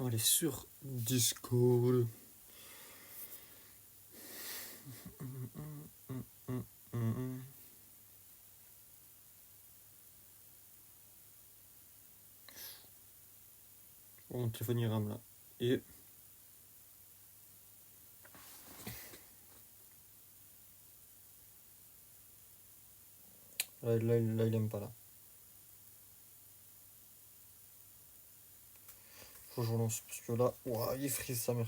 On va aller sur Discord. Bon, mon téléphone il rame là. Et là, il aime pas là. Faut que je relance parce que là, ouah, il frise sa mère.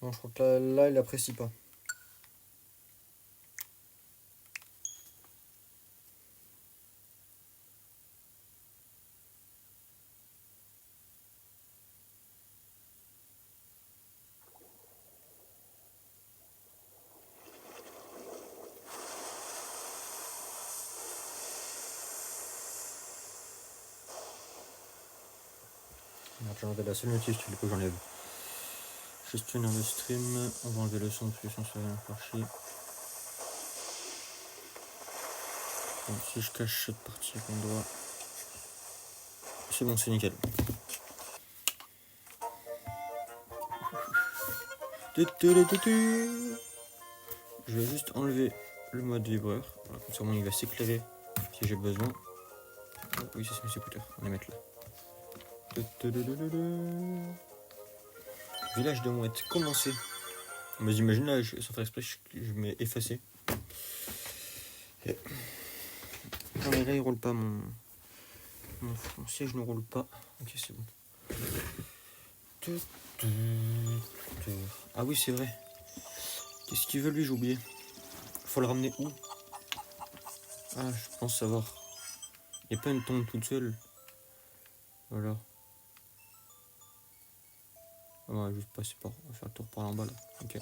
Non, je crois que là il apprécie pas. Merde, j'ai enlevé la seule notice, il faut que j'enlève. Gestionnaire de stream, on va enlever le son parce que sinon ça va bien faire chier. Bon, si je cache cette partie qu'on doit. C'est bon, c'est nickel. Je vais juste enlever le mode vibreur. Voilà, comme ça, il va s'éclairer si j'ai besoin. Oh, oui, ça c'est mes écouteurs. On va les mettre là. Village de mouettes, commencé. Mais j'imagine là, sans faire exprès, je mets effacer. Et... Non, mais là, il roule pas mon siège ne roule pas. Ok, c'est bon. Ah oui, c'est vrai. Qu'est-ce qu'il veut lui, j'ai oublié. Faut le ramener où? Ah, je pense savoir. Il n'y a pas une tombe toute seule. Voilà. On va juste passer par. On va faire le tour par là en bas là. Ok.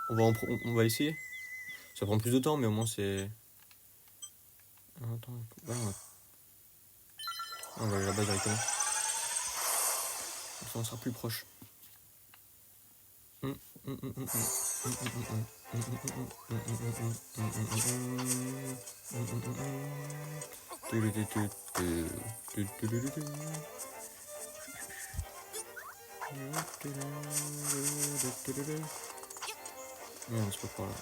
On va essayer. Ça prend plus de temps, mais au moins c'est. Attends, on va aller là-bas directement. Comme ça, on sera plus proche. Non, c'est pas par là.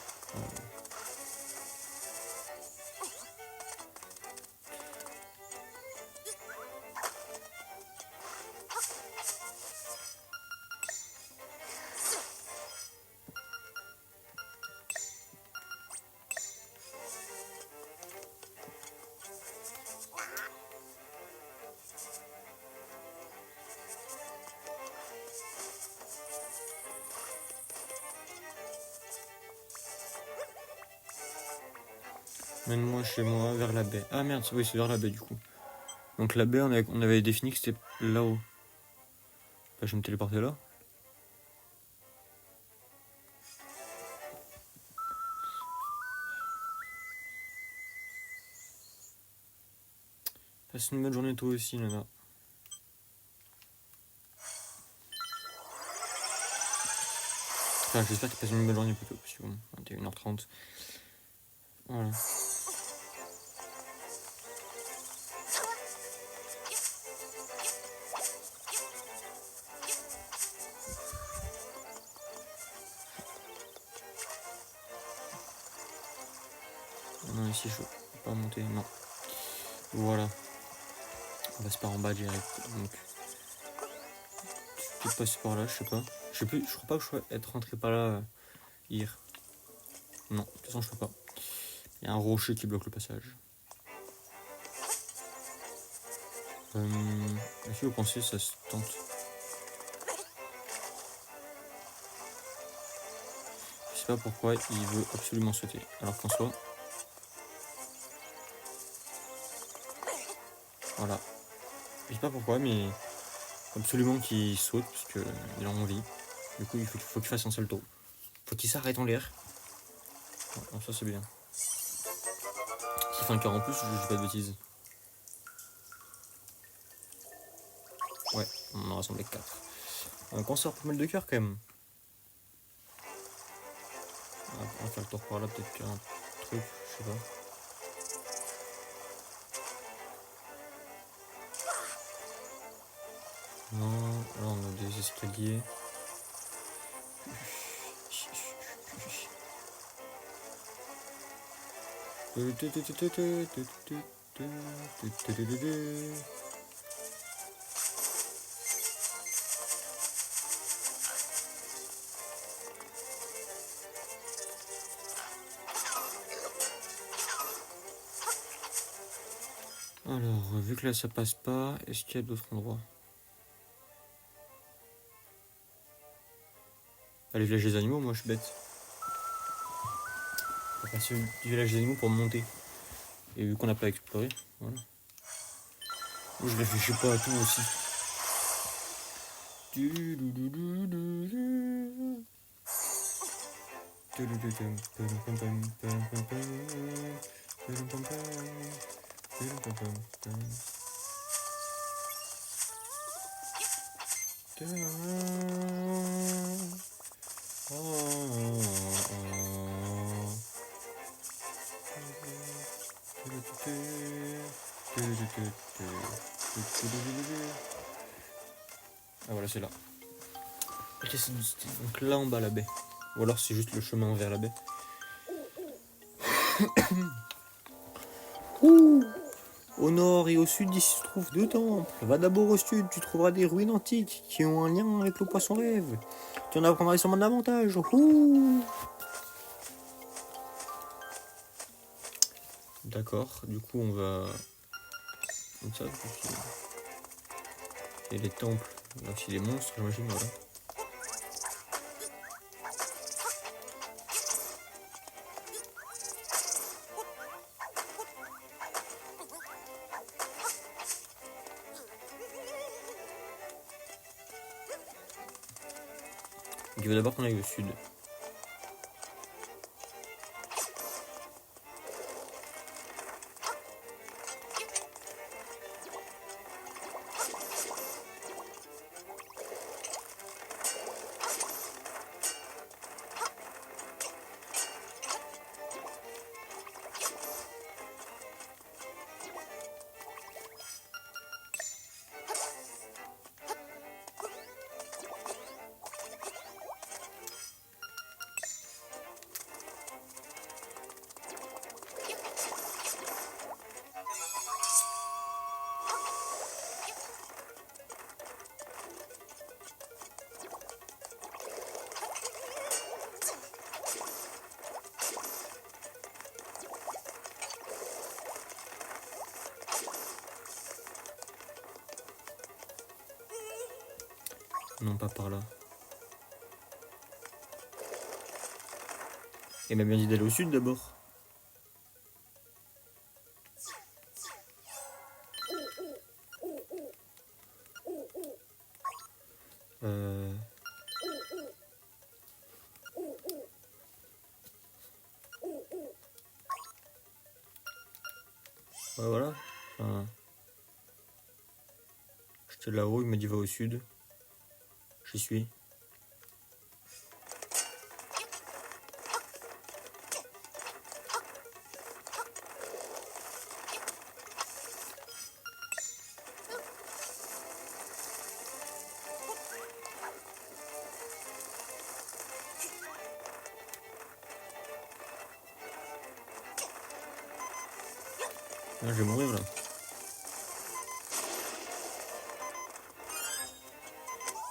Mène-moi chez moi, vers la baie. Ah merde, oui, c'est vers la baie du coup. Donc la baie, on avait défini que c'était là-haut. Bah, je vais me téléporter là. Passe une bonne journée toi aussi, Nana. Enfin, j'espère que tu passes une bonne journée plutôt, parce que bon, 21h30. Voilà. Non, ici je peux pas monter, non. Voilà. On passe par en bas direct. Donc, tu peux passer par là, je sais pas. Je crois pas que je sois être rentré par là hier. Non, de toute façon, je peux pas. Il y a un rocher qui bloque le passage. Est-ce que vous pensez que ça se tente? Je sais pas pourquoi il veut absolument sauter. Alors qu'en soi. Voilà. Je sais pas pourquoi, mais absolument qu'il saute parce qu'il a envie. Du coup, il faut qu'il fasse un salto. Faut qu'il s'arrête en l'air. Bon, ça c'est bien. S'il fait un cœur en plus, je dis pas de bêtises. Ouais, on en a rassemblé 4. On sort pas mal de cœurs quand même. On va faire le tour par là, peut-être qu'il y a un truc, je sais pas. Non, là on a des escaliers. Alors, vu que là ça passe pas, est-ce qu'il y a d'autres endroits? Allez, village des animaux, moi je suis bête. On va passer du village des animaux pour monter. Et vu qu'on n'a pas exploré, voilà. Je réfléchis pas à tout aussi. Ah voilà, c'est là. Ok, c'est donc là en bas la baie. Ou alors c'est juste le chemin vers la baie. Au nord et au sud, ici se trouvent 2 temples. Va d'abord au sud, tu trouveras des ruines antiques qui ont un lien avec le poisson rêve. Tu en apprendras sûrement davantage. D'accord, du coup on va... Comme ça, et les temples, il y a aussi les monstres, j'imagine, voilà. Il faut d'abord qu'on aille au sud. Non, pas par là. Il m'a bien dit d'aller au sud d'abord. Ouais, voilà. Enfin, j'étais là-haut, il m'a dit va au sud. J'y suis. Ah, je vais mourir là.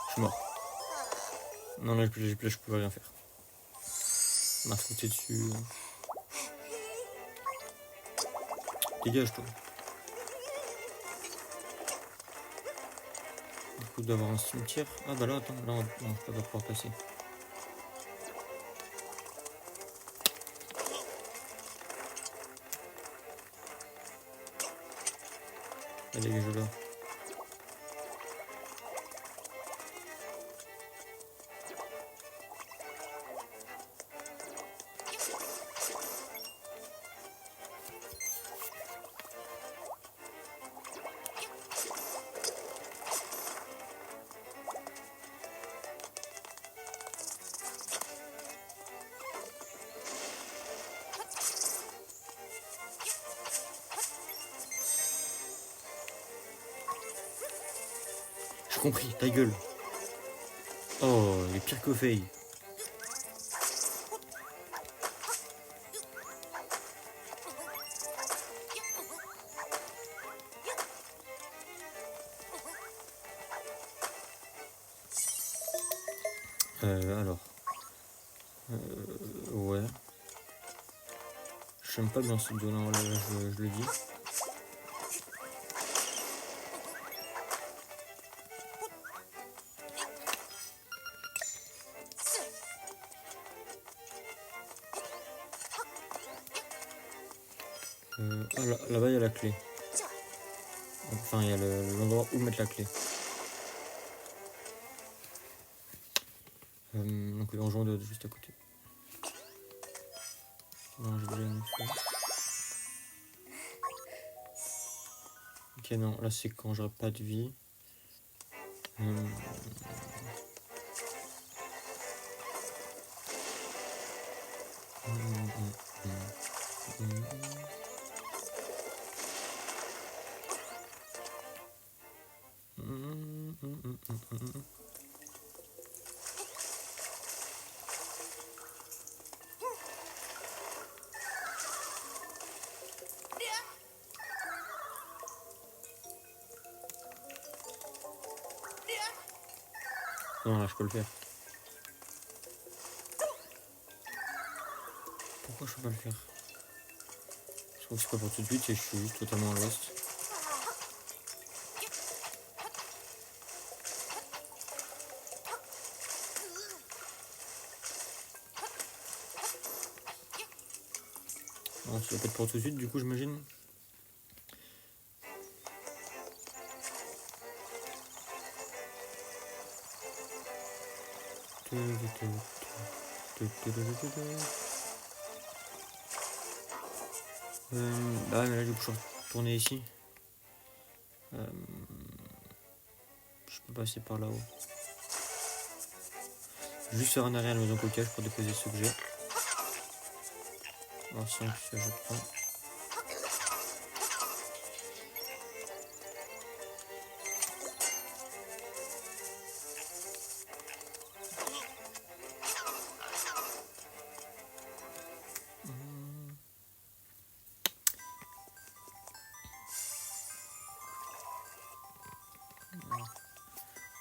Je suis mort. Non, là, je peux rien faire. On m'a foutu dessus. Dégage toi. Du coup, d'avoir un cimetière. Ah bah là, attends, là, non, je vais pas pouvoir passer. Allez, dégage là. J'ai compris, ta gueule. Oh, il est pire que Faye. Alors. Ouais. J'aime pas bien ce duo là, je le dis. Ah, là-bas, il y a la clé. Enfin, il y a l'endroit où mettre la clé. Donc, le donjon de juste à côté. Non, j'ai déjà une fois. Ok, non, là, c'est quand j'aurai pas de vie. Non, là, je peux le faire. Pourquoi je peux pas le faire? Je trouve que c'est pas pour tout de suite et je suis totalement lost. Non, ça doit pas être pour tout de suite, du coup, j'imagine. Bah mais là du coup je suis retourné ici. Je peux passer par là-haut. Juste faire un arrêt à la maison coquage pour déposer ce que j'ai. Alors 5 ça je prends.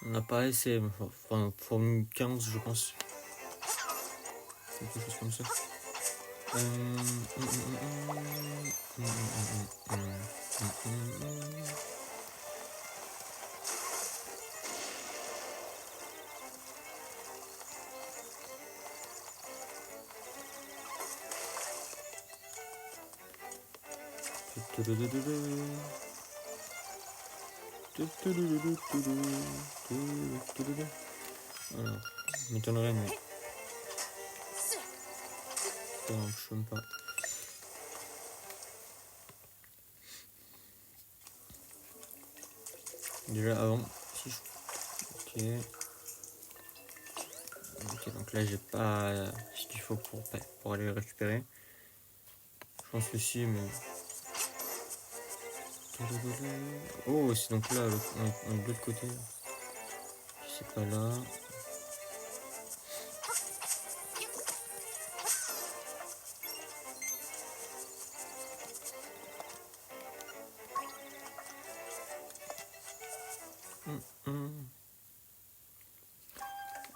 On n'a pas essayé, enfin forme 15 je pense. Quelque chose comme ça. Alors, m'étonnerait mais... Non, je ne pas. Déjà avant, si je... Ok. Ok, donc là j'ai pas ce qu'il faut pour aller le récupérer. Je pense que si, mais... Oh, c'est donc là, on est de l'autre côté. C'est pas là.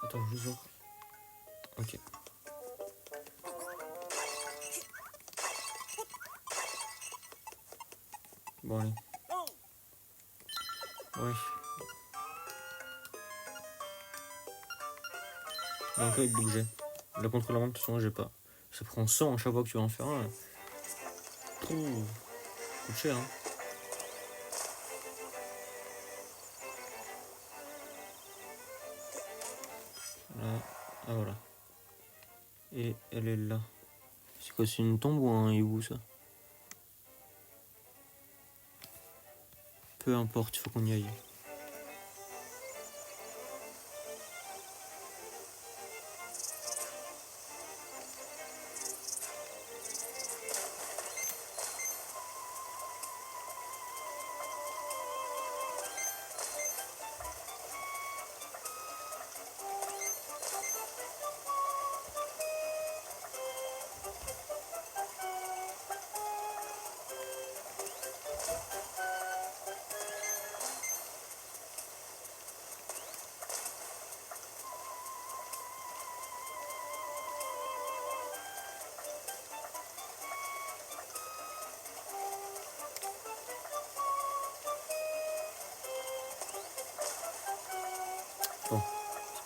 Attends, je vais voir. Ok. Bon, allez. Ouais. Donc là, il bougeait. La contre-la-montre, de toute façon, j'ai pas. Ça prend 100 à chaque fois que tu vas en faire un. Coûte cher, hein. Là. Ah, voilà. Et elle est là. C'est quoi, c'est une tombe ou un hibou, ça? Peu importe, il faut qu'on y aille.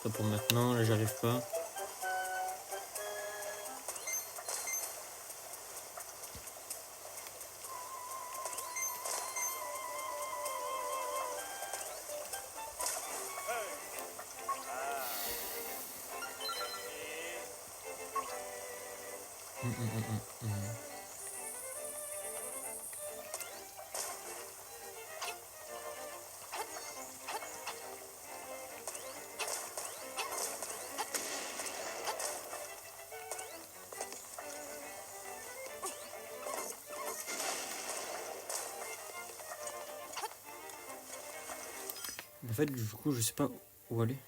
Pas pour maintenant, là j'arrive pas. En fait, du coup, je sais pas où aller.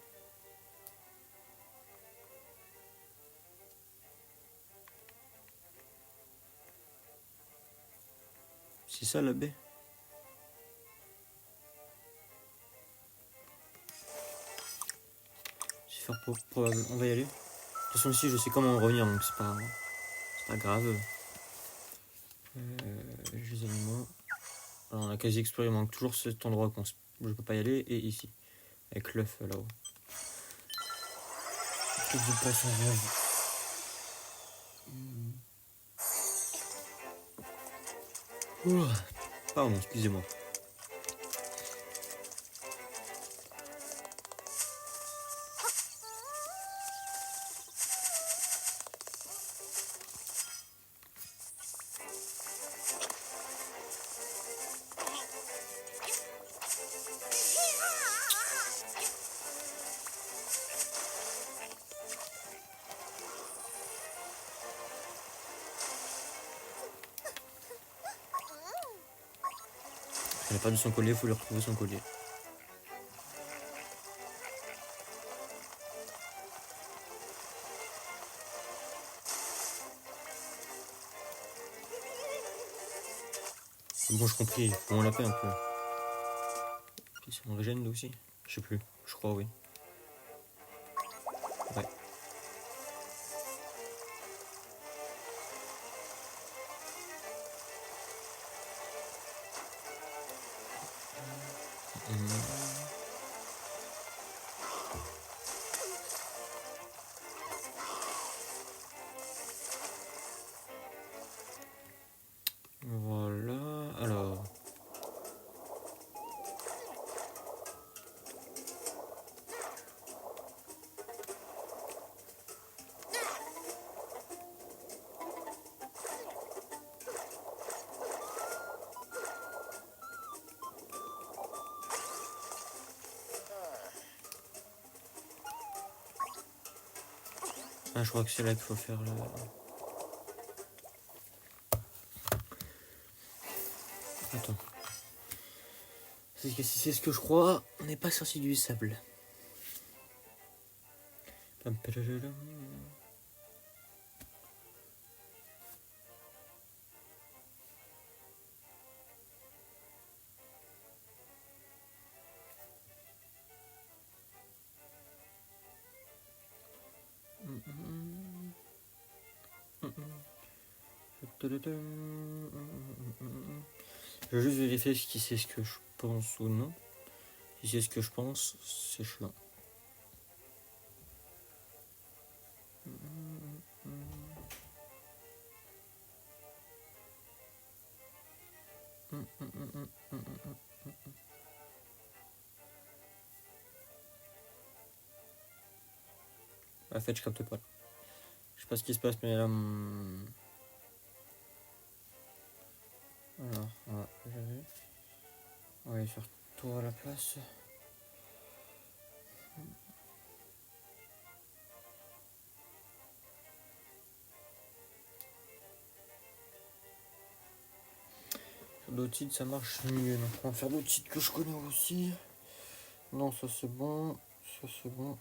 C'est ça la baie? C'est fort probable. On va y aller. De toute façon, ici, je sais comment revenir, donc c'est pas grave. Les animaux. Alors, on a quasi exploré, il manque toujours cet endroit où je peux pas y aller, et ici. Avec l'œuf là-haut. Que je passe en rêve. Pardon, excusez-moi. Elle a perdu son collier, il faut lui retrouver son collier. Bon, je compris, on l'a fait un peu. On régène nous aussi? Je sais plus, je crois oui. Ouais. Voilà, alors. Ah, je crois que c'est là qu'il faut faire le... Attends. Si c'est ce que je crois, on n'est pas sorti du sable. Je vais juste vérifier si c'est ce que je pense ou non. Si c'est ce que je pense, c'est chiant. En fait, je capte pas. Je sais pas ce qui se passe, mais là... Alors, voilà, j'ai vu. On va aller faire tour à la place. Sur d'autres sites, ça marche mieux. Donc, on va faire d'autres sites que je connais aussi. Non, ça c'est bon. Ça c'est bon.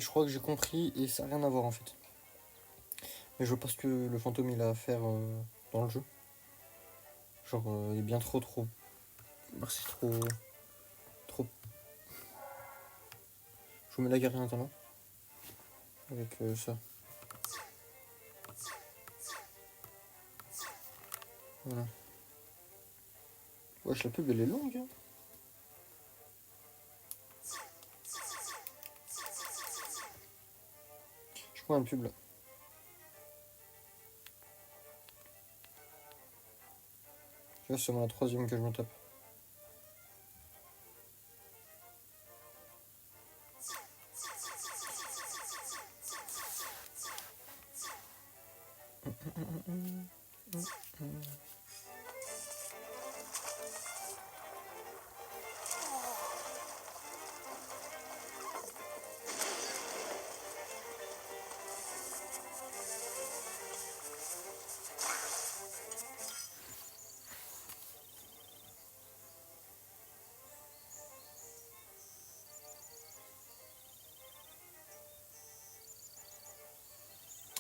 je crois que j'ai compris et ça n'a rien à voir en fait. Mais je pense que le fantôme il a à faire dans le jeu. Genre il est bien trop. C'est trop. Je vous mets la guerrière maintenant. Avec ça. Voilà. Wesh, la pub elle est longue. Hein. Je prends une pub là. Là, c'est la troisième que je me tape.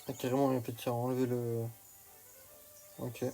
Ah, carrément, il peut enlever le. Ok.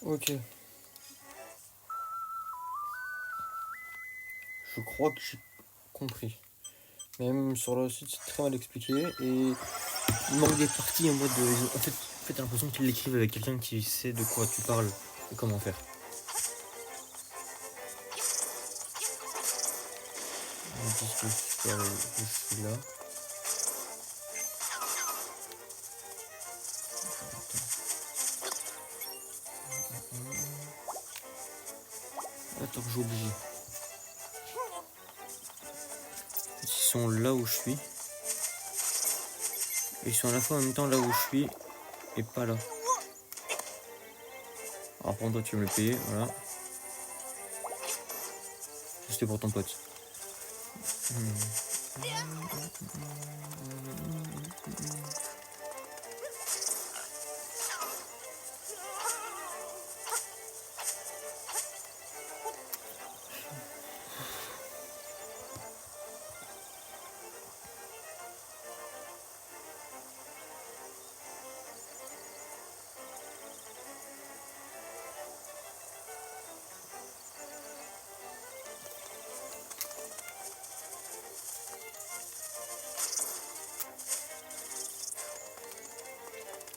Ok. Je crois que j'ai compris. Même sur le site, c'est très mal expliqué. Et il manque des parties en mode. En fait, t'as l'impression qu'ils l'écrivent avec quelqu'un qui sait de quoi tu parles et comment faire. Puisque je suis là. Attends, j'ai oublié. Ils sont là où je suis. Et ils sont à la fois en même temps là où je suis et pas là. Alors pour toi tu veux me le payer, voilà. C'était pour ton pote.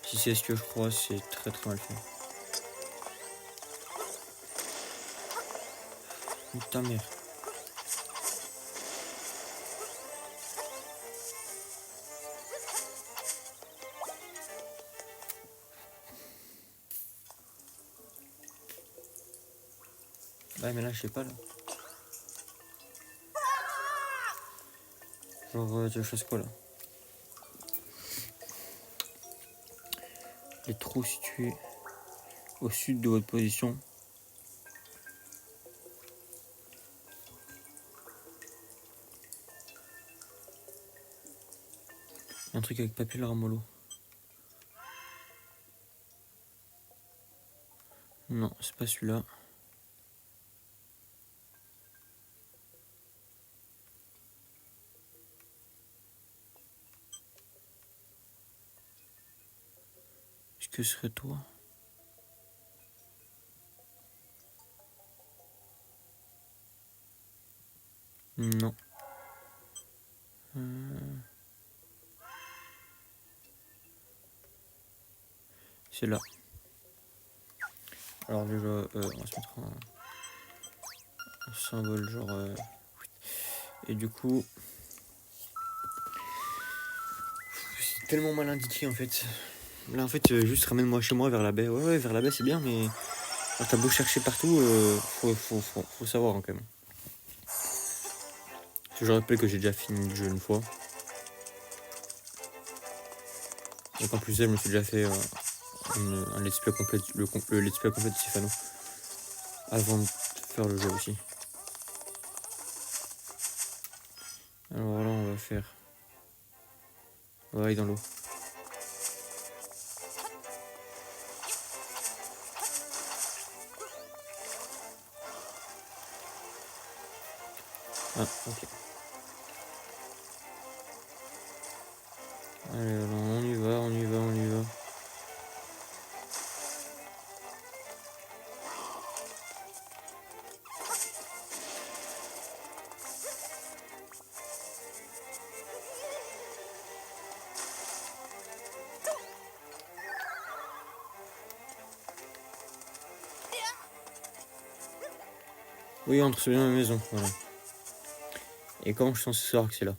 Si c'est ce que je crois, c'est très mal fait. Putain merde. Ouais mais là je sais pas là. Genre tu fais quoi là? Les trous situés au sud de votre position. Un truc avec papier ramolo. Non, c'est pas celui-là. Est-ce que ce serait toi? Non. C'est là. Alors déjà, on va se mettre symbole genre... Et du coup... C'est tellement mal indiqué en fait. Là en fait, juste ramène-moi chez moi vers la baie. Ouais, vers la baie c'est bien, mais... Alors, t'as beau chercher partout, faut savoir hein, quand même. Je rappelle que j'ai déjà fini le jeu une fois. Donc en plus je me suis déjà fait un let's play complet, le let's play complet de Sifano. Avant de faire le jeu aussi. Alors là on va faire... On va aller dans l'eau. Ah, ok. Allez, alors on y va, on y va, on y va. Oui, entre bien ma maison, voilà. Et comment je suis censé savoir que c'est là?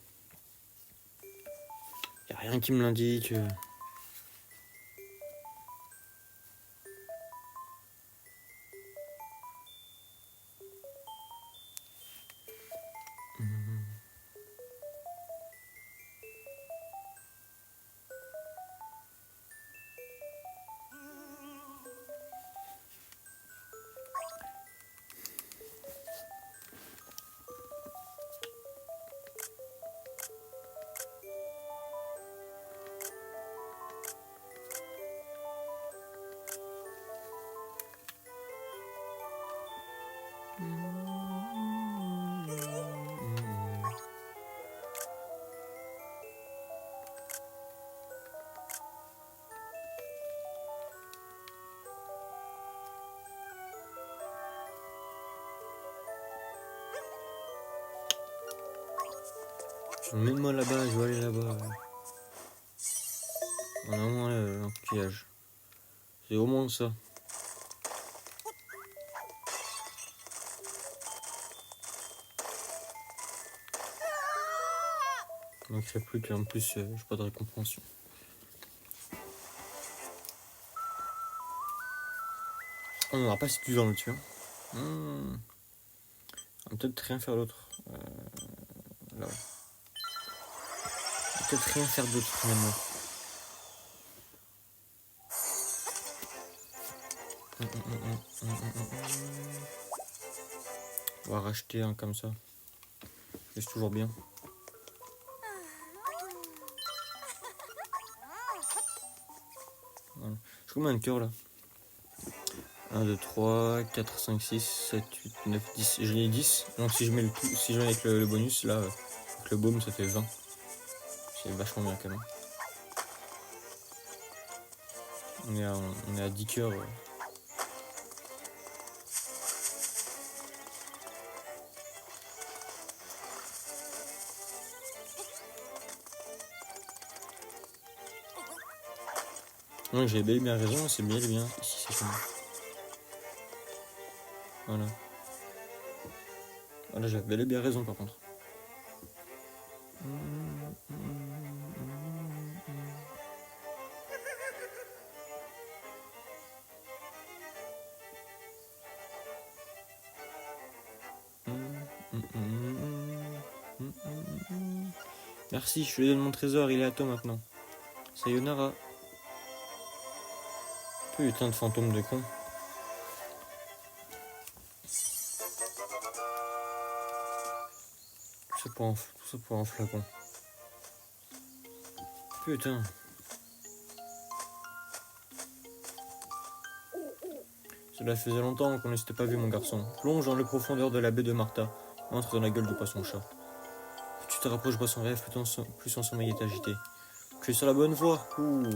Y'a rien qui me l'indique. Mets-moi là-bas, je veux aller là-bas. On a au moins un coquillage. C'est au moins ça. Il manquerait plus qu'en plus, j'ai pas de récompense. On n'aura pas si tu dans le dessus. On va peut-être rien faire d'autre. Là. On va peut-être rien faire d'autre finalement. On va racheter un comme ça. C'est toujours bien. Voilà. Je combien de cœurs là? 1, 2, 3, 4, 5, 6, 7, 8, 9, 10. J'en ai 10. Donc si je mets le tout, si je mets avec le bonus là, avec le baume ça fait 20. C'est vachement bien quand même. On est à 10 cœurs. Ouais, j'ai bel et bien raison, c'est bien, bien. Ici c'est comme... Voilà. Voilà, j'avais bel et bien raison par contre. Merci, je te donne mon trésor, il est à toi maintenant. Sayonara. Putain de fantôme de con. Tout ça pour un flacon. Putain. Cela faisait longtemps qu'on ne s'était pas vu, mon garçon. Plonge dans les profondeurs de la baie de Martha. Entre dans la gueule du poisson-chat. Plus tu te rapproches, bois son rêve, plus son sommeil est agité. Tu es sur la bonne voie. Ouh.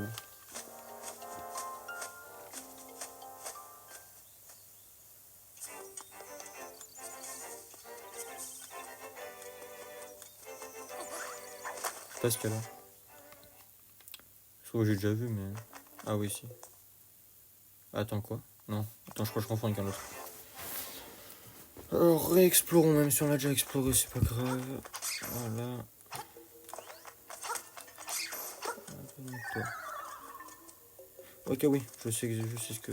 Je sais pas ce qu'elle a. Je crois que j'ai déjà vu, mais... Ah oui, si. Attends, quoi? Non. Attends, je crois que je confonds avec un autre. Alors, réexplorons, même si on l'a déjà exploré, c'est pas grave. Voilà. Ok, oui, je sais ce que...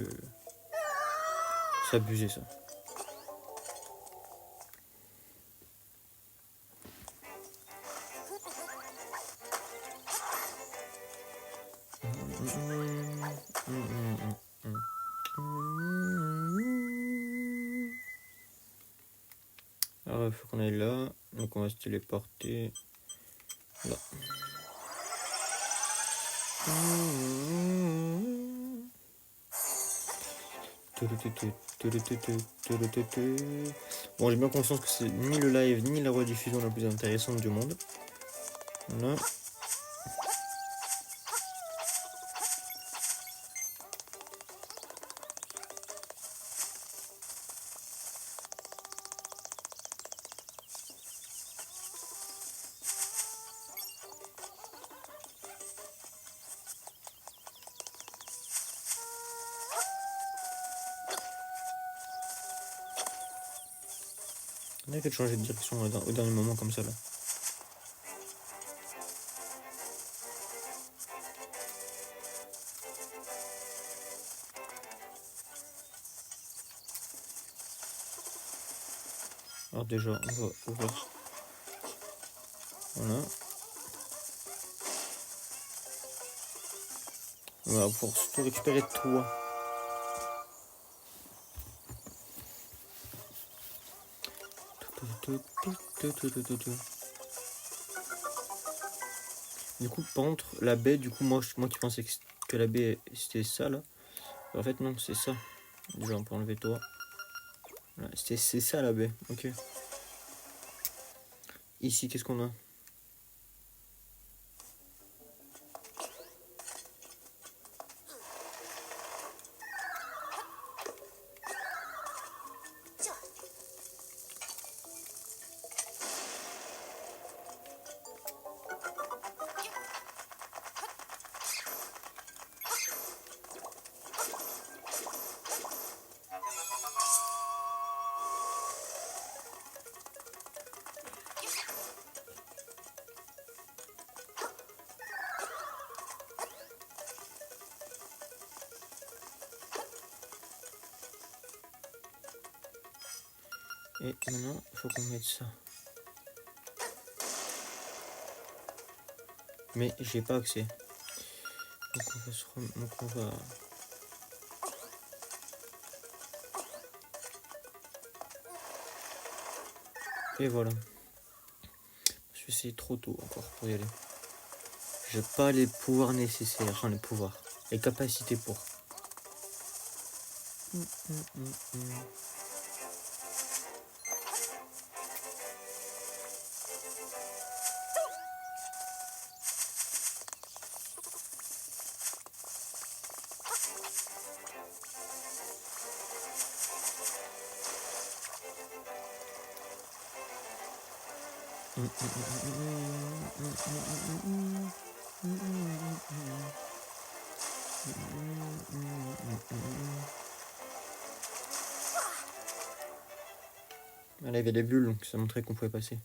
C'est abusé, ça. Alors, il faut qu'on aille là. Donc, on va se téléporter. Là. Bon, j'ai bien conscience que c'est ni le live ni la rediffusion la plus intéressante du monde. Voilà. On a qu'à changer de direction au dernier moment comme ça là. Alors déjà, on va ouvrir. Voilà. Voilà, pour surtout récupérer toi. Du coup, par contre, la baie, du coup, moi qui pensais que la baie c'était ça là. En fait, non, c'est ça. Déjà, on peut enlever toi. Voilà, c'est ça la baie, ok. Ici, qu'est-ce qu'on a? Et maintenant, il faut qu'on mette ça. Mais j'ai pas accès. Donc on va donc on va... Et voilà. Je suis essayé trop tôt encore pour y aller. J'ai pas les pouvoirs nécessaires. Enfin les pouvoirs. Les capacités pour. Là, il y avait des bulles, donc ça montrait qu'on pouvait passer.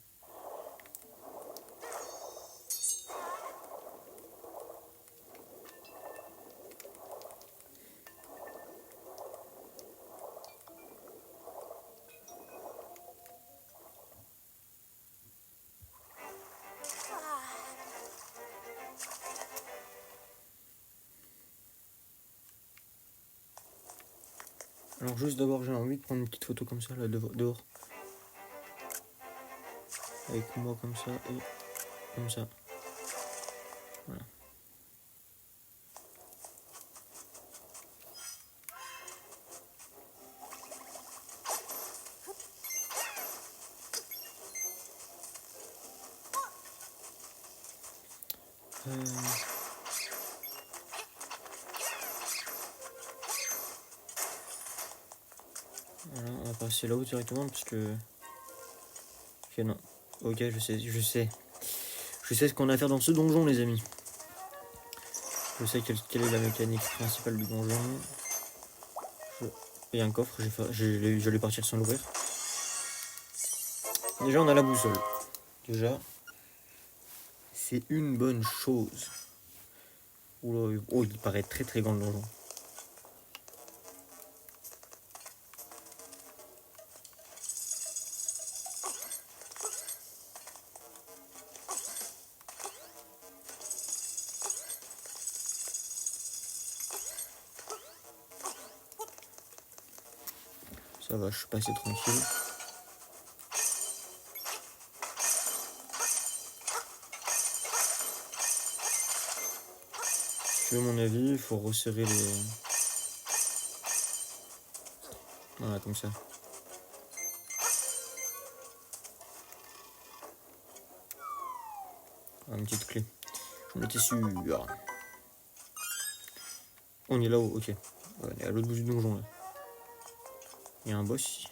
Alors juste d'abord, j'ai envie de prendre une petite photo comme ça, là, dehors. Avec moi comme ça et comme ça. Voilà. Voilà, on va passer là-haut directement parce que... Ok, non. Ok, je sais. Je sais ce qu'on a à faire dans ce donjon, les amis. Je sais quelle est la mécanique principale du donjon. Il y a un coffre, je vais partir sans l'ouvrir. Déjà, on a la boussole. Déjà, c'est une bonne chose. Oula, oh, il paraît très très grand le donjon. Ça va, je suis passé tranquille. Tu veux mon avis, il faut resserrer les... Voilà, comme ça. Ah, une petite clé. J'en étais sûr. On est là-haut, ok. Ouais, on est à l'autre bout du donjon là. Il y a un boss ici.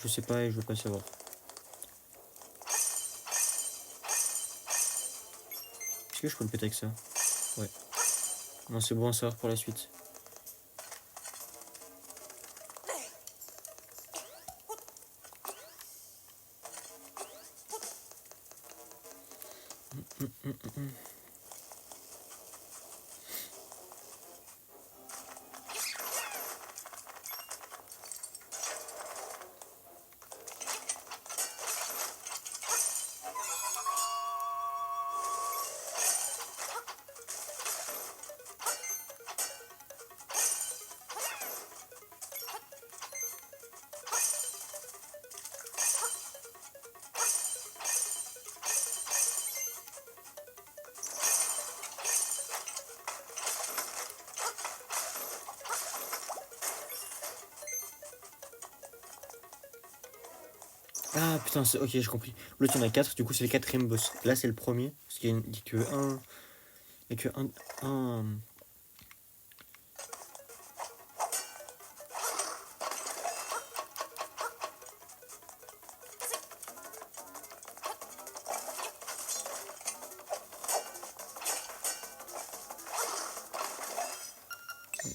Je sais pas et je veux pas savoir. Est-ce que je peux le péter avec ça? Ouais. Non, c'est bon à savoir pour la suite. Ah putain, ok, j'ai compris. L'autre, il y en a 4, du coup, c'est le quatrième boss. Là, c'est le premier, parce qu'il n'y a que un. Il n'y a que un.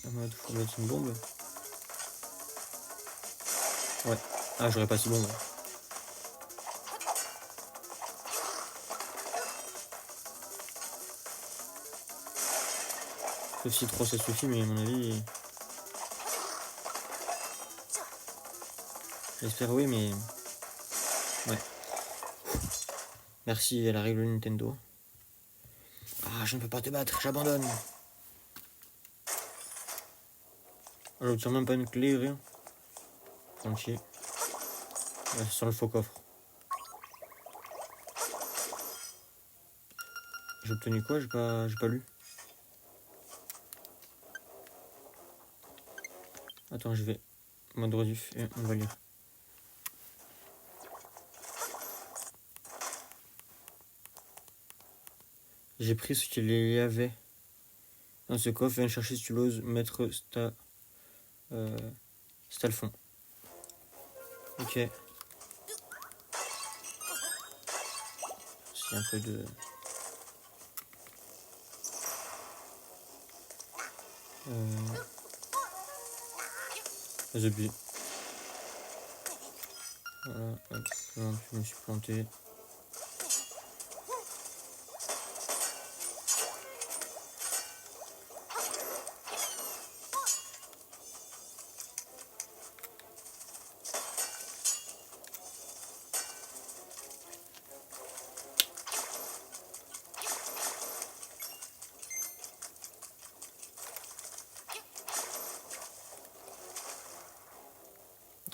En mode, faut mettre une bombe. Ouais. Ah, j'aurais pas si bombe. Sauf si 3 ça suffit, mais à mon avis. J'espère oui, mais. Ouais. Merci à la règle Nintendo. Ah, je ne peux pas te battre, j'abandonne. Je ne tire même pas une clé, rien. Tranquille. Ouais, sur le faux coffre. J'ai obtenu quoi? J'ai pas lu. Attends, je vais. Mode rediff et on va lire. J'ai pris ce qu'il y avait dans ce coffre. Viens chercher si tu l'oses, maître Stalfon. Ok. C'est un peu de. The Bee. Voilà, hop, je me suis planté.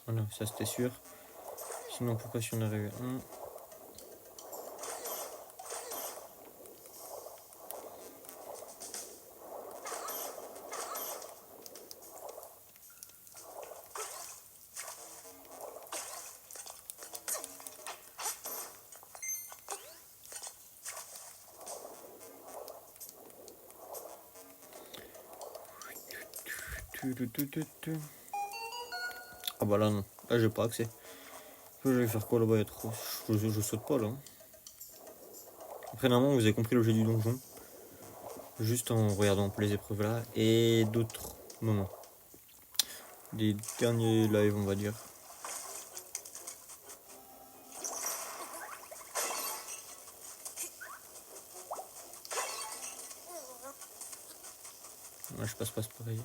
Voilà, ça c'était sûr. Sinon, pourquoi si on avait eu un. Ah bah là non, là j'ai pas accès. Je vais faire quoi là-bas? Il y a trop. Je saute pas là. Après normalement vous avez compris le jeu du donjon. juste en regardant pour les épreuves là et d'autres moments. Des derniers lives, on va dire. Là, je passe pas pareil.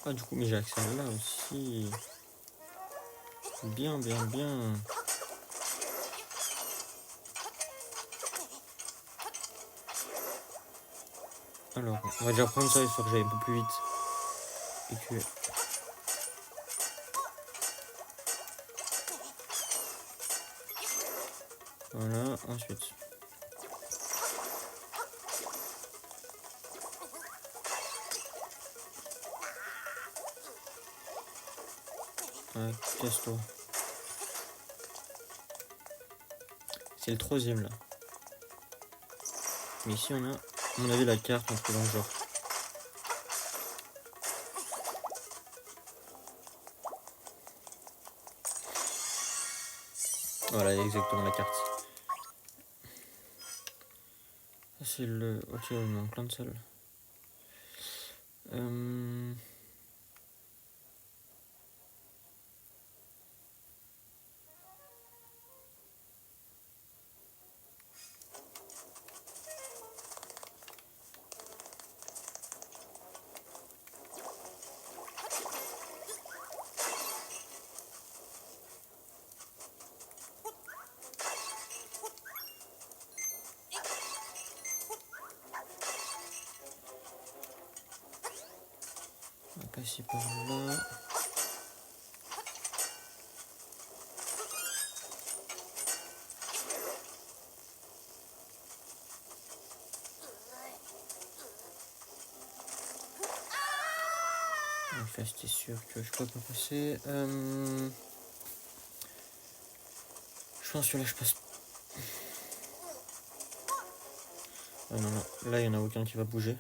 Ah, du coup, mais j'ai accès à là aussi. Bien, bien, bien. Alors, on va déjà prendre ça, histoire que j'aille un peu plus vite. Et que... Voilà, ensuite. Ouais, casse-toi. C'est le troisième là. Mais ici on a, à mon avis, la carte entre dans le genre. Voilà, exactement la carte. C'est le... Ok, on est en plein de salles. On va passer par là. Enfin, c'était sûr que je peux pas passer. Je pense que là je passe. Ah non, non, là il y en a aucun qui va bouger.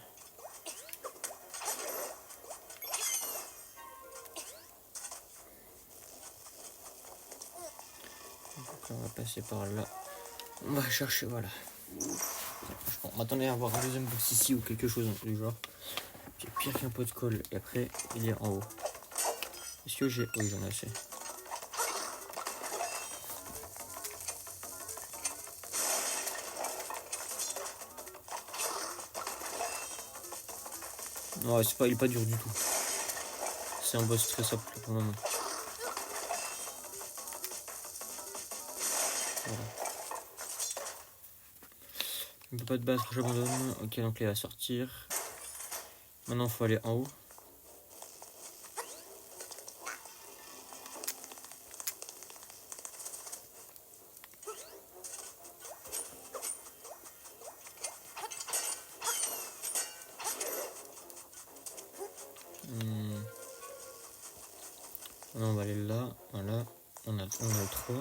Donc là, on va passer par là. On va chercher, voilà. Je m'attendais à avoir un deuxième box ici ou quelque chose du genre. J'ai pire qu'un pot de colle. Et après, il est en haut. Est-ce que j'ai... Oui, j'en ai assez. Non, c'est pas, il est pas dur du tout. C'est un boss très simple pour le moment. Voilà. On peut pas te battre, j'abandonne. Ok, donc là il va sortir. Maintenant, il faut aller en haut. Maintenant, on va aller là. Voilà. On a le 3.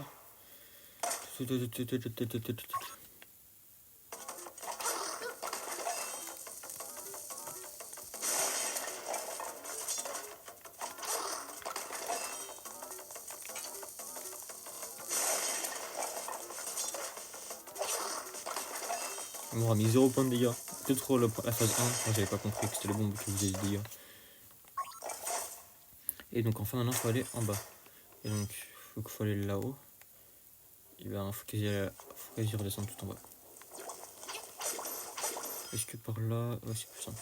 On m'aura mis 0 points de dégâts. Peut-être la phase 1, quand j'avais pas compris que c'était le bombe qui faisait des dégâts. Et donc enfin maintenant il faut aller en bas. Et donc il faut aller là-haut. Et ben il faut quasi redescendre tout en bas. Est-ce que par là... Ouais, c'est plus simple.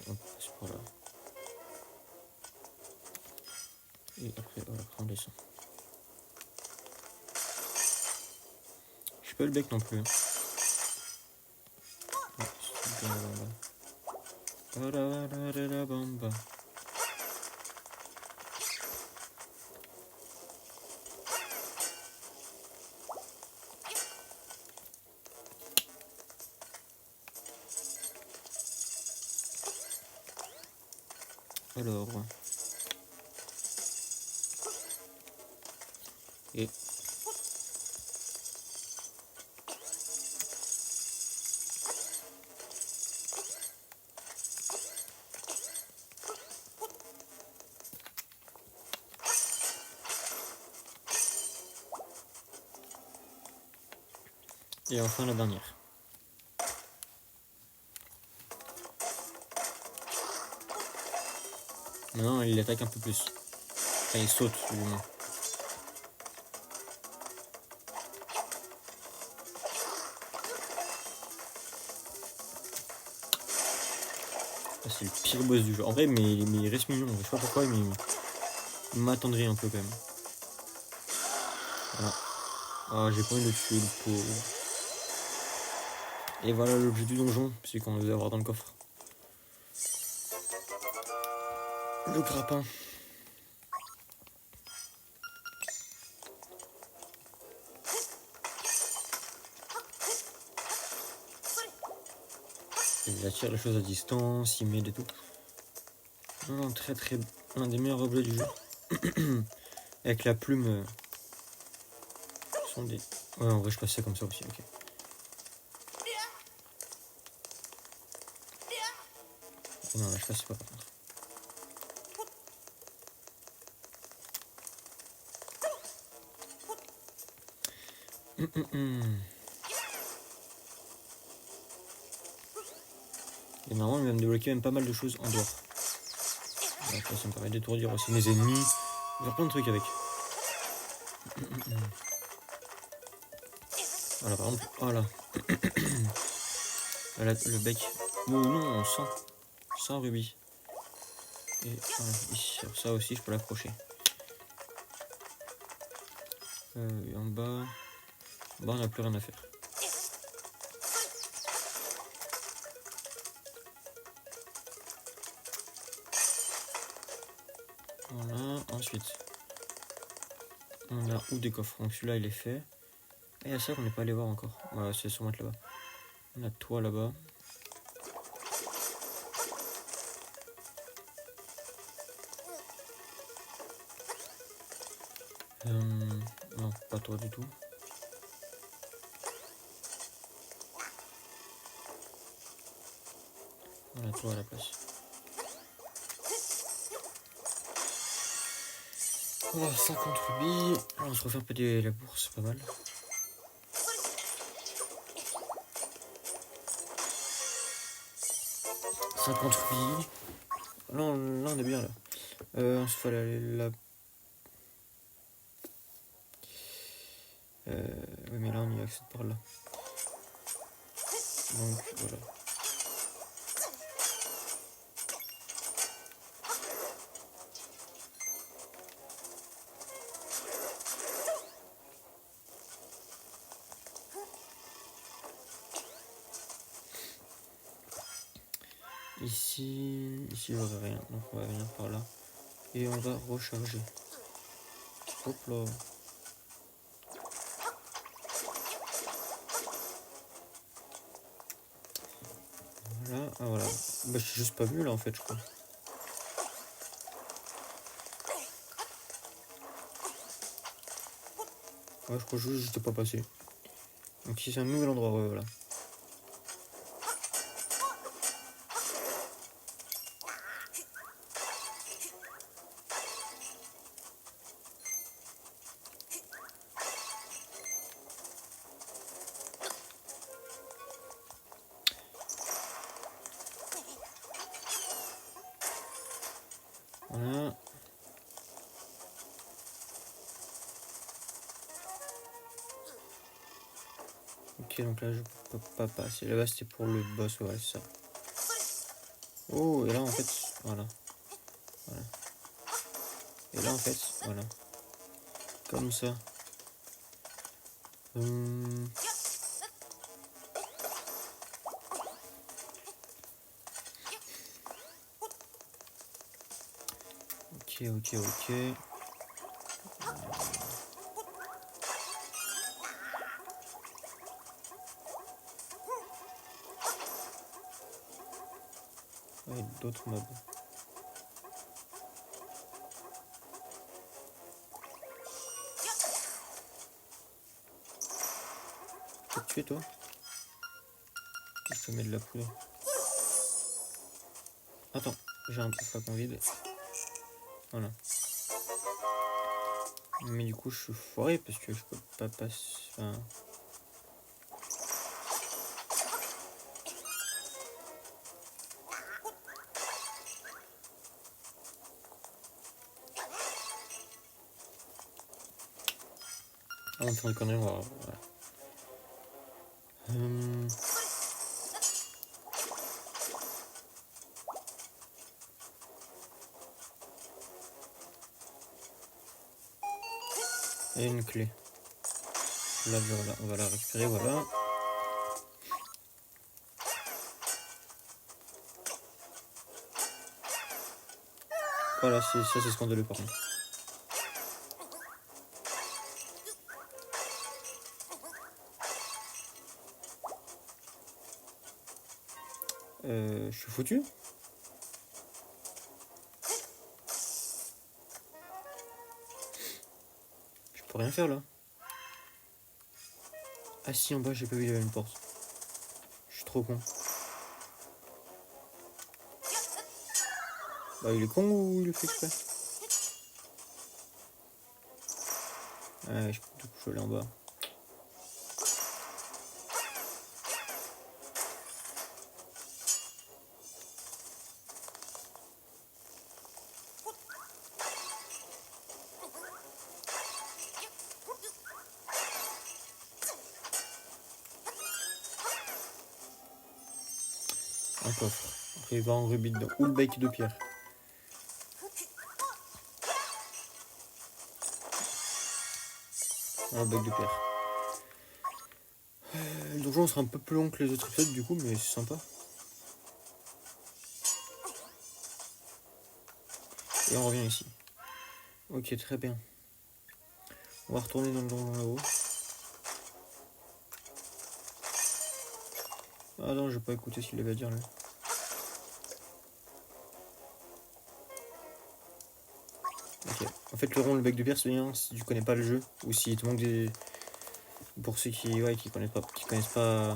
On passe par là. Et après, voilà, on descend. Je suis pas le bec non plus. Hein. Ouais, Alors. Et. Et enfin la dernière. Maintenant il attaque un peu plus. Enfin il saute du moins. C'est le pire boss du jeu. En vrai mais il reste mignon. Je sais pas pourquoi mais il m'attendrait un peu quand même. Voilà. Ah j'ai pas envie de le tuer le pauvre. Et voilà l'objet du donjon, celui qu'on devait avoir dans le coffre. Le grappin. Il attire les choses à distance, il m'aide et tout. Non, très très... Un des meilleurs objets du jeu. Avec la plume... sont des... Ouais, en vrai, je passais comme ça aussi, ok. Non, là, je passe pas, par contre. Et normalement, il va me débloquer même pas mal de choses en dehors. Là, ça me permet d'étourdir aussi mes ennemis. Faire plein de trucs avec. Voilà, par exemple, voilà. Voilà, le bec. Oh non, 100 rubis. Et voilà, ici, sur ça aussi, je peux l'accrocher. Et en bas... En bas, on n'a plus rien à faire. Voilà, ensuite... On a où des coffres. Donc celui-là, il est fait. Et il y a ça qu'on n'est pas allé voir encore. Voilà, c'est sûrement là-bas. On a toi là-bas. Non, pas toi du tout. Voilà, toi à la place. Voilà, 50 rubis. Alors, on se refait un peu la bourse, pas mal. « 50 rubis. Là, on est bien là. On se fait la... Oui, mais là, on y accède par là. Donc, voilà. Ici, il n'y aurait rien. Donc, on va venir par là. Et on va recharger. Hop là. Voilà, ah voilà. Bah, je suis juste pas venu là en fait, je crois. Ouais, je crois juste que j'étais pas passé. Donc ici c'est un nouvel endroit, ouais, voilà. Voilà. Ok, donc là je peux pas passer. Là-bas c'était pour le boss, ouais, c'est ça. Oh, et là en fait, voilà. Voilà. Et là en fait, voilà. Comme ça. Ok. Ouais, d'autres mobs. fais toi? Je te mets de la poudre. Attends, j'ai un flacon vide. Voilà. Mais du coup je suis foiré parce que je peux pas passer... Enfin... Avant de faire une connerie, on va... Voilà. Et une clé. Là, voilà, on va la récupérer, voilà. Voilà, ça c'est scandaleux par contre. Je suis foutu. Je peux rien faire là. Ah si, en bas j'ai pas vu, il y avait une porte. Je suis trop con. Bah il est con ou il le fait exprès? Ouais, du coup je suis allé en bas. Un coffre. Après il va en rubis dedans. Ou le bec de pierre. Un bec de pierre. Le donjon sera un peu plus long que les autres épisodes du coup, mais c'est sympa. Et on revient ici. Ok, très bien. On va retourner dans le donjon là-haut. Ah non, je vais pas écouter ce qu'il avait à dire là. Ok. En fait, le rond, le bec de pierre, c'est bien si tu connais pas le jeu ou si te manque des. Pour ceux qui, ouais, qui connaissent pas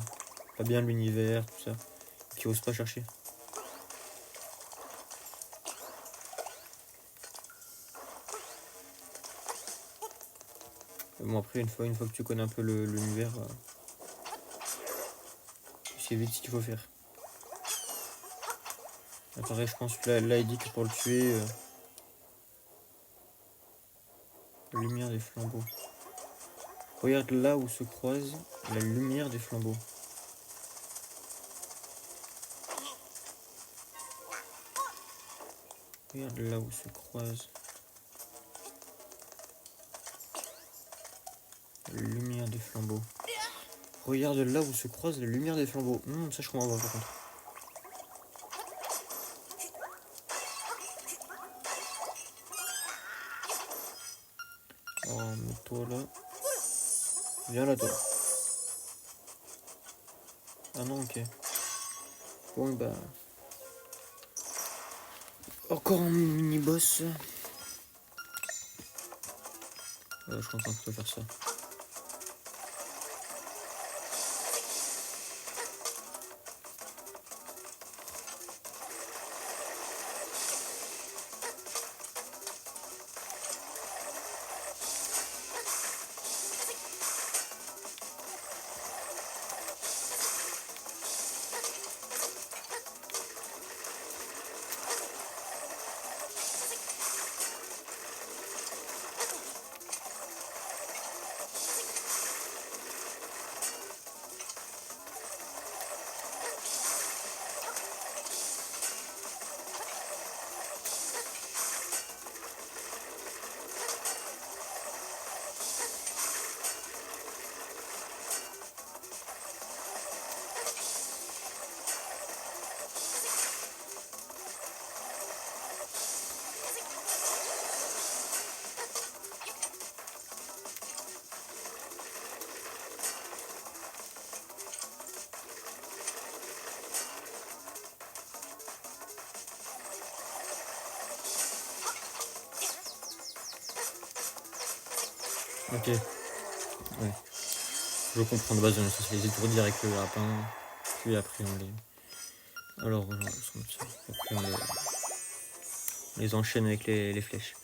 bien l'univers, tout ça, qui osent pas chercher. Bon après une fois que tu connais un peu l'univers, tu sais vite ce qu'il faut faire. Pareil, je pense que là il dit que pour le tuer, lumière des flambeaux. Regarde là où se croise la lumière des flambeaux. Regarde là où se croise la lumière des flambeaux. Regarde là où se croise la lumière des flambeaux. Ça je comprends pas par contre. Oh, mets-toi là. Viens là toi. Ah non, ok. Bon bah... Encore un mini-boss. Je suis en train de faire ça. Ok. Ouais. Je comprends de base, on est censé les étourdir avec le lapin, puis après on les... Alors voilà, après on les enchaîne avec les flèches.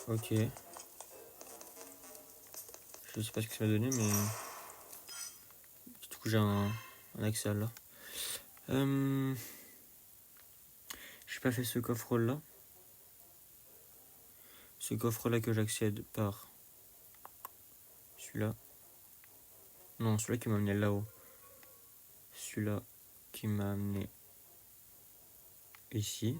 Ok. Je sais pas ce que ça va donner, mais... Du coup j'ai un accès à là. J'ai pas fait ce coffre là. Ce coffre là que j'accède par celui-là. Non, celui-là qui m'a amené là-haut. Celui-là qui m'a amené ici.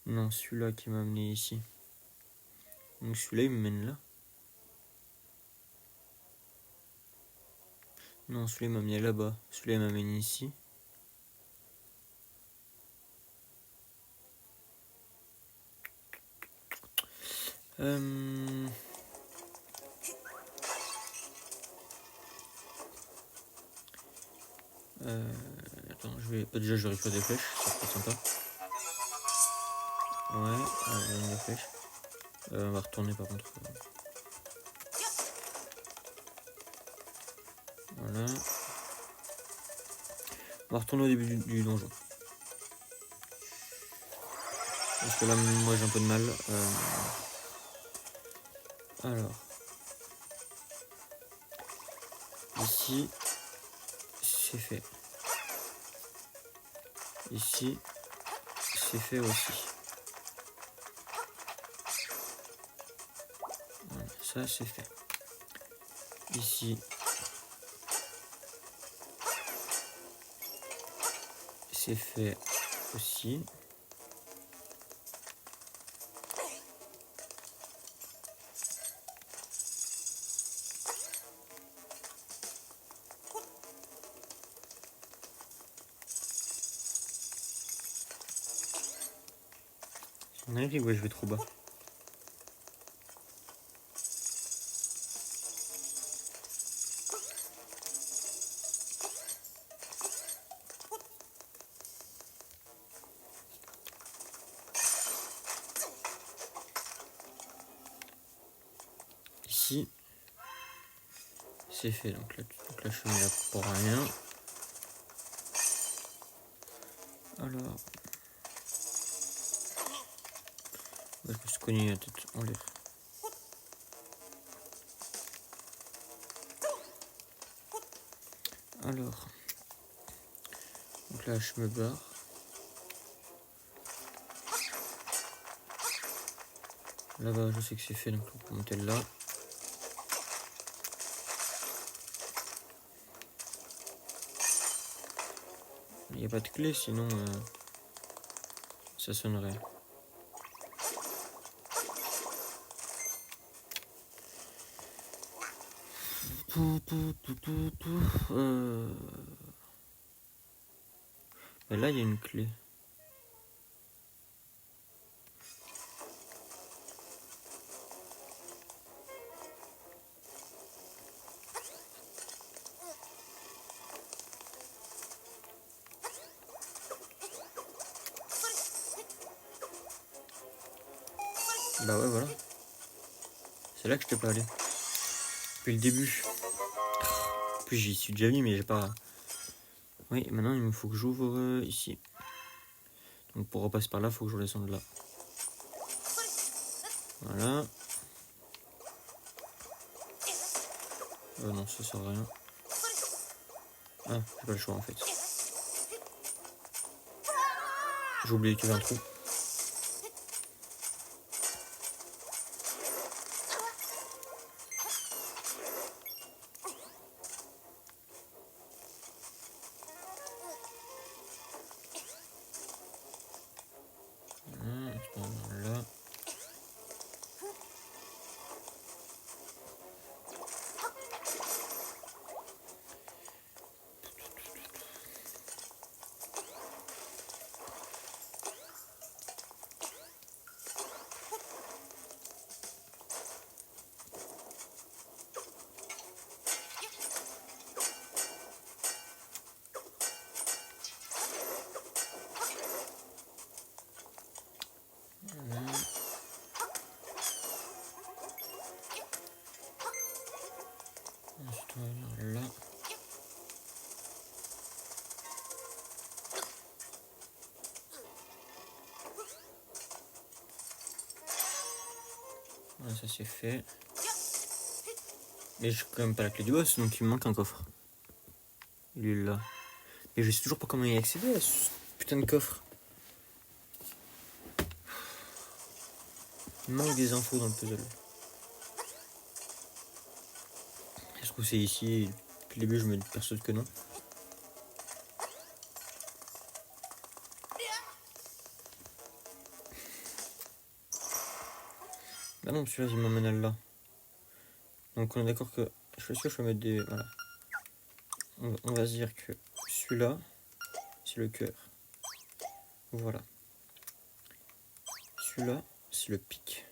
Non, celui-là qui m'a amené ici. Donc celui-là il me mène là. Non, celui-là m'a amené là-bas. Celui-là m'a amené ici. Attends, déjà je vais récupérer des flèches, ça peut être sympa. Ouais, on a des flèches. On va retourner par contre. Voilà. On va retourner au début du donjon. Parce que là, moi j'ai un peu de mal. Alors. Ici, c'est fait. Ici, c'est fait aussi. Voilà, ça c'est fait. Ici, c'est fait aussi. On arrive, ouais, je vais trop bas. Ici, c'est fait. Donc là, je mets là pour rien. Alors, je me suis cogné la tête en l'air. Alors, donc là, je me barre. Là-bas, je sais que c'est fait, donc on peut monter là. Il n'y a pas de clé, sinon ça sonnerait. Mais là, il y a une clé. Bah ouais, voilà. C'est là que je t'ai pas allé. Depuis le début. Puis j'y suis déjà venu, mais j'ai pas... Oui, maintenant il me faut que j'ouvre ici. Donc pour repasser par là, il faut que je redescende là. Voilà. Non, ça sert à rien. Ah, j'ai pas le choix en fait. J'ai oublié qu'il y avait un trou. Là. Voilà, ça c'est fait. Mais j'ai quand même pas la clé du boss, donc il me manque un coffre. Il est là. Mais je sais toujours pas comment y accéder à ce putain de coffre. Il manque des infos dans le puzzle. Est-ce que c'est ici? Depuis le début, je me persuade que non. Ah non, celui-là, il m'emmène à là. Donc on est d'accord que... Je suis sûr que je peux mettre des... Voilà. On va se dire que celui-là, c'est le cœur. Voilà. Celui-là, c'est le pic.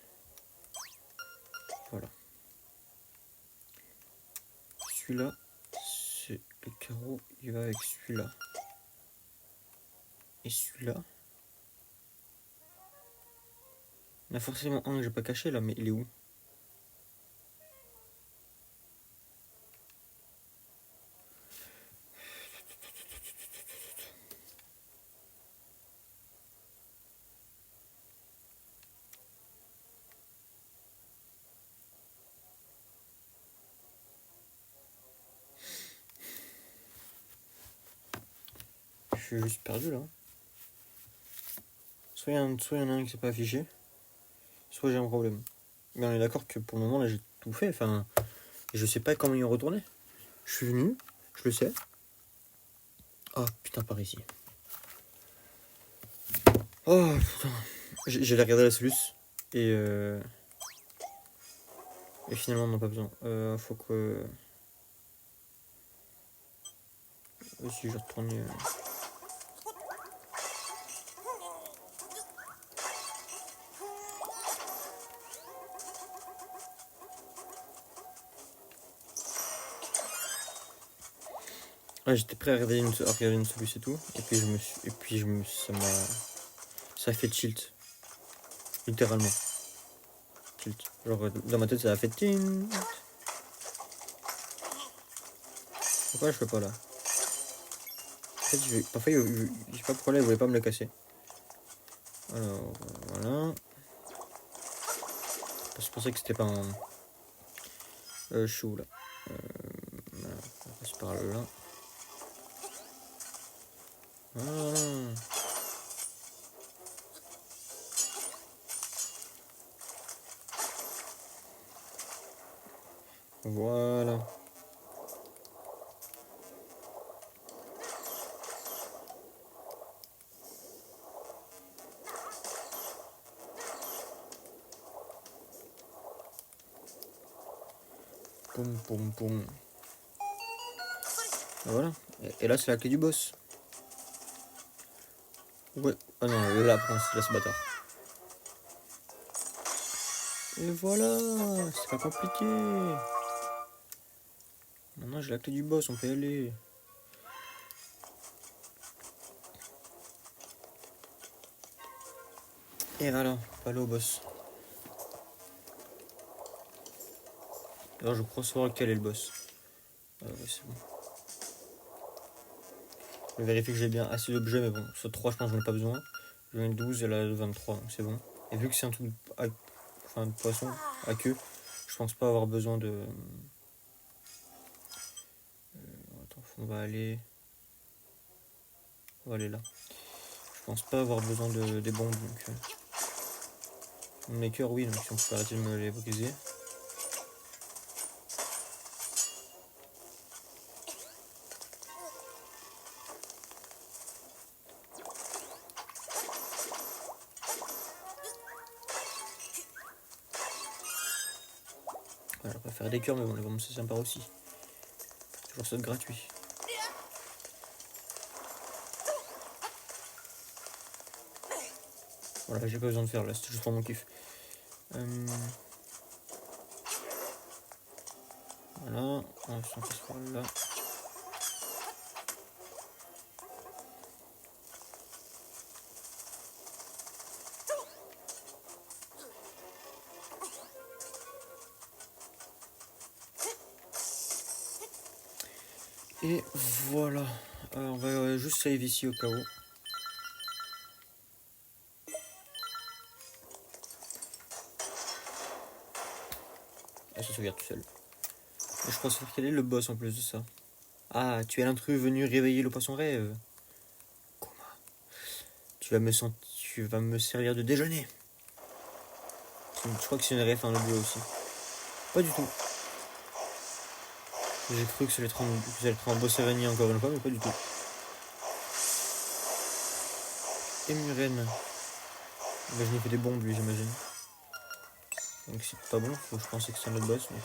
Voilà. Celui-là, c'est le carreau. Il va avec celui-là. Et celui-là... Il y en a forcément un que j'ai pas caché là, mais il est où? Je suis juste perdu là. Soit il y en a un qui s'est pas affiché, soit j'ai un problème. Mais on est d'accord que pour le moment là j'ai tout fait, enfin je sais pas comment y retourner. Je suis venu, je le sais. Oh putain par ici. Oh putain. J'ai regardé la soluce et finalement on n'a pas besoin. Faut que... Si je retourne... Ouais, j'étais prêt à regarder une soluce et tout, et puis ça a fait tilt, littéralement. Tilt. Genre dans ma tête ça a fait tilt. Pourquoi je fais pas là? En fait, parfois, je sais pas pourquoi là, il voulait pas me le casser. Alors, voilà. Je pensais que c'était pas un... je suis où là? Voilà, on passe par là. Voilà. Voilà. Poum, poum, poum. Et voilà. Et là, c'est la clé du boss. Ouais. Ah non, là, c'est là, ce bâtard. Et voilà. C'est pas compliqué. Maintenant, j'ai la clé du boss, on peut y aller. Et voilà, pas aller au boss. Alors, je crois savoir quel est le boss. Ouais, c'est bon. Je vérifie que j'ai bien assez d'objets, mais bon, sur 3, je pense que j'en ai pas besoin. J'en ai 12 et là 23, donc c'est bon. Et vu que c'est un truc de poisson à queue, je pense pas avoir besoin de... Attends, on va aller là. Je pense pas avoir besoin des bombes, donc... Mes cœurs, oui, donc si on peut arrêter de me les briser. Voilà, on va faire des cœurs, mais bon, les bombes c'est sympa aussi. Toujours ça de gratuit. Voilà, j'ai pas besoin de faire là, c'était juste pour mon kiff. Voilà, on passe par là. Et voilà. On va juste save ici au cas où. Elle se sauvegarde tout seul. Et je pense quel est le boss en plus de ça. Ah, tu es l'intrus venu réveiller le poisson rêve. Comment? Tu vas me servir de déjeuner. Je crois que c'est une ref en bleu aussi. Pas du tout. J'ai cru que ça allait être un boss araignée encore une fois, mais pas du tout. Et Muren. Imagine il fait des bombes lui, j'imagine. Donc c'est pas bon, je pensais que c'était un autre boss. Donc,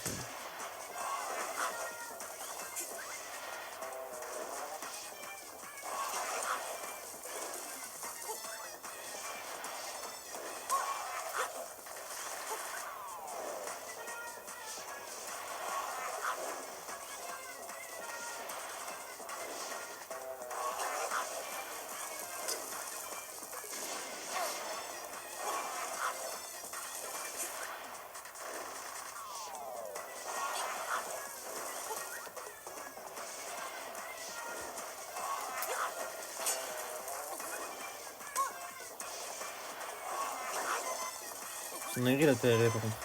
c'est une dinguerie la PRE par contre.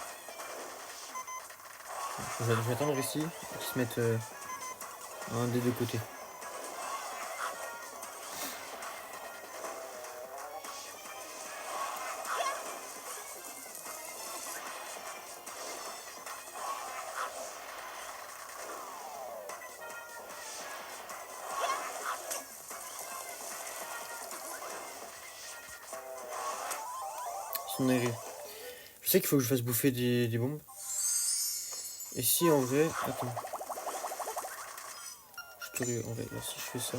Je vais attendre ici et qu'ils se mettent un des deux côtés. C'est une dinguerie. Je sais qu'il faut que je fasse bouffer des bombes. Et si en vrai... Attends. Je suis curieux en vrai. Là, si je fais ça...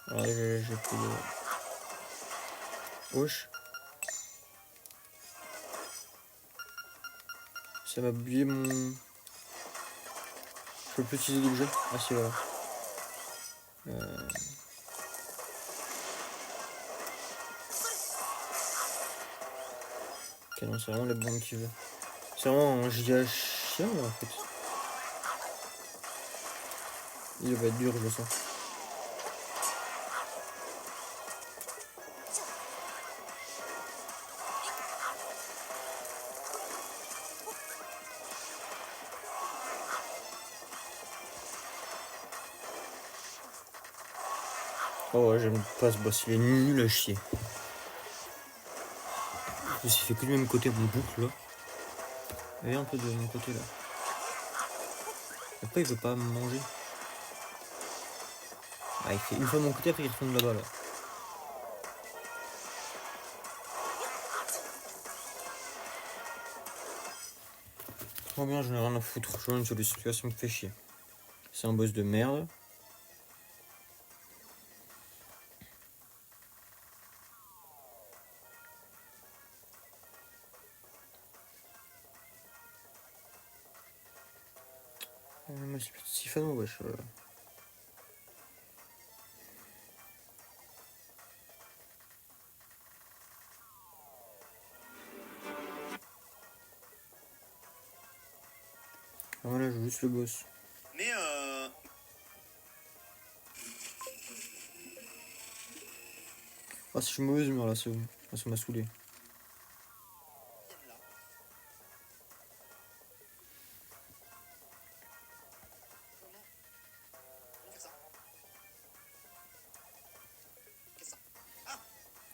Alors là, j'ai plus de... Wesh. Ça m'a oublié mon... Je peux plus utiliser d'objet. Ah si, voilà. Ok, non, c'est vraiment les bombes qu'il veut. C'est vraiment un giga chien en fait. Il va être dur, je le sens. Oh ouais, j'aime pas ce boss, il est nul à chier. En plus, il fait que du même côté, mon boucle là. Il y a un peu de mon côté là. Pourquoi il veut pas me manger? Ah, il fait une fois de mon côté, après il retourne là-bas là. Trop bien, j'en ai rien à foutre. Je vois une solution, ça me fait chier. C'est un boss de merde. Mais c'est si fan, wesh. Ah, voilà, je joue juste le boss. Mais Ah, si je suis mauvaise humeur là, c'est bon. Ah, ça m'a saoulé.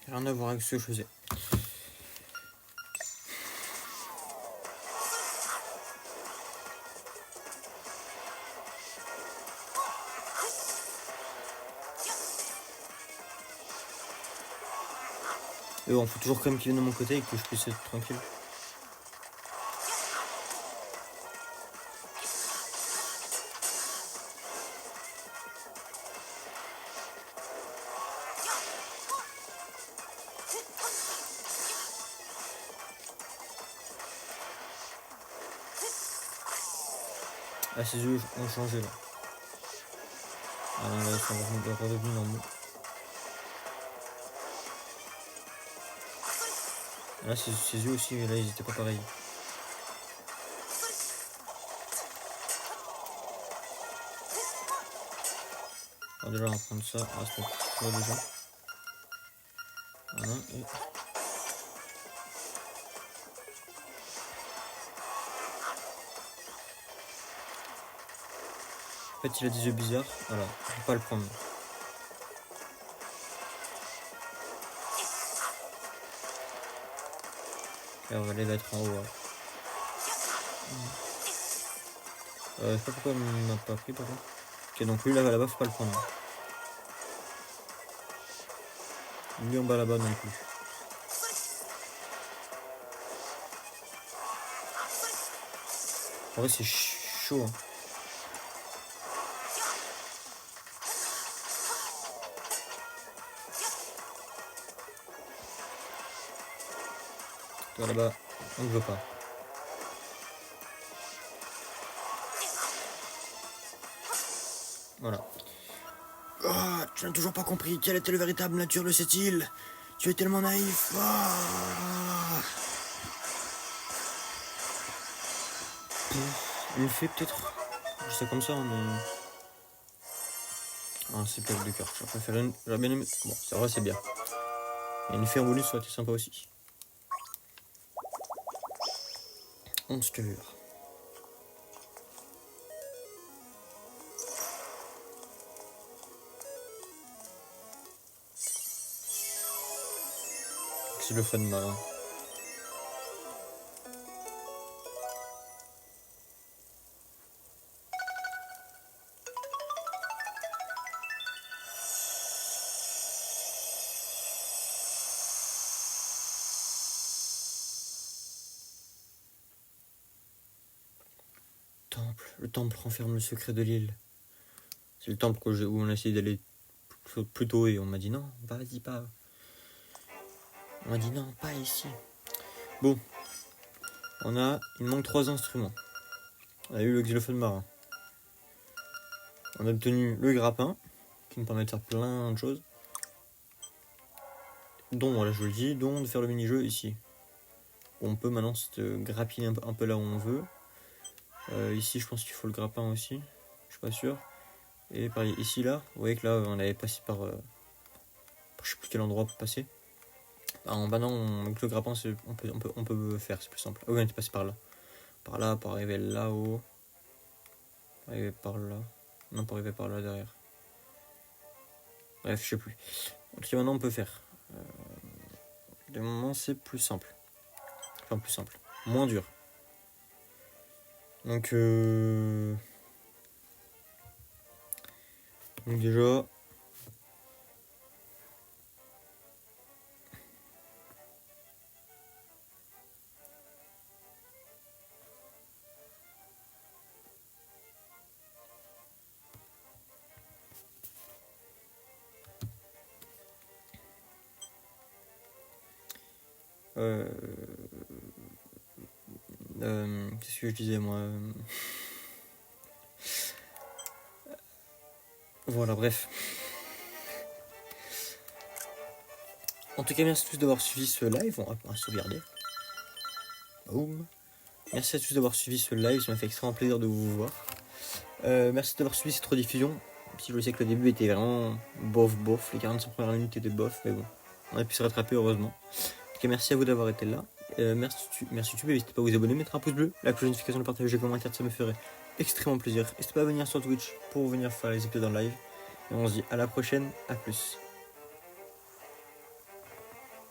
Rien à voir avec ce que je faisais. Et bon, faut toujours quand même qu'il vienne de mon côté et que je puisse être tranquille. Ah, ses yeux ont changé là. Ah non, là, ils sont redevenus normaux. Là, ses yeux aussi, là, ils étaient pas pareils. Alors déjà, on va prendre ça. Ah, c'est pas déjà. Voilà, et... fait, il a des yeux bizarres. Voilà, je vais pas le prendre. Et on va les mettre en haut. Je sais pas pourquoi on m'a pas pris par contre. Ok, donc lui là-bas, faut pas le prendre. Lui en bas là-bas non plus. En vrai, c'est chaud. Hein. Toi là-bas, on ne veut pas. Voilà. Oh, tu n'as toujours pas compris quelle était la véritable nature de cette île. Tu es tellement naïf. Oh. Une fée peut-être. Je sais comme ça, mais... Ah, c'est peut-être de cœur. Je préfère une... J'aurais bien aimé... Bon, c'est vrai, c'est bien. Et une fée en bonus, ça aurait été sympa aussi. 11 cœurs. C'est le fun marin. Le temple renferme le secret de l'île. C'est le temple où on a essayé d'aller plus tôt et on m'a dit non, vas-y pas. On m'a dit non, pas ici. Bon, il manque 3 instruments. On a eu le xylophone marin. On a obtenu le grappin, qui nous permet de faire plein de choses. Dont, voilà, je le dis, dont de faire le mini-jeu ici. On peut maintenant se grappiner un peu là où on veut. Ici, je pense qu'il faut le grappin aussi. Je suis pas sûr. Et par ici, là, vous voyez que là, on avait passé par je sais plus quel endroit pour passer. Maintenant, avec le grappin, on peut faire, c'est plus simple. Ah oui, on est passé par là. Par là, pour arriver là-haut. Pour arriver par là. Non, pour arriver par là derrière. Bref, je sais plus. En tout cas, maintenant, on peut faire. De moment, c'est plus simple. Enfin, plus simple. Moins dur. Donc déjà... qu'est-ce que je disais moi Voilà, bref. En tout cas, merci à tous d'avoir suivi ce live. On va sauvegarder. Boom. Merci à tous d'avoir suivi ce live. Ça m'a fait extrêmement plaisir de vous voir. Merci d'avoir suivi cette rediffusion. Si je sais que le début était vraiment bof. Les 45 premières minutes étaient bof. Mais bon, on a pu se rattraper heureusement. En tout cas, merci à vous d'avoir été là. Merci YouTube. N'hésitez pas à vous abonner, mettre un pouce bleu, la cloche de notification, le partager, les commentaires. Ça me ferait extrêmement plaisir. N'hésitez pas à venir sur Twitch pour venir faire les épisodes en live. Et on se dit à la prochaine. À plus.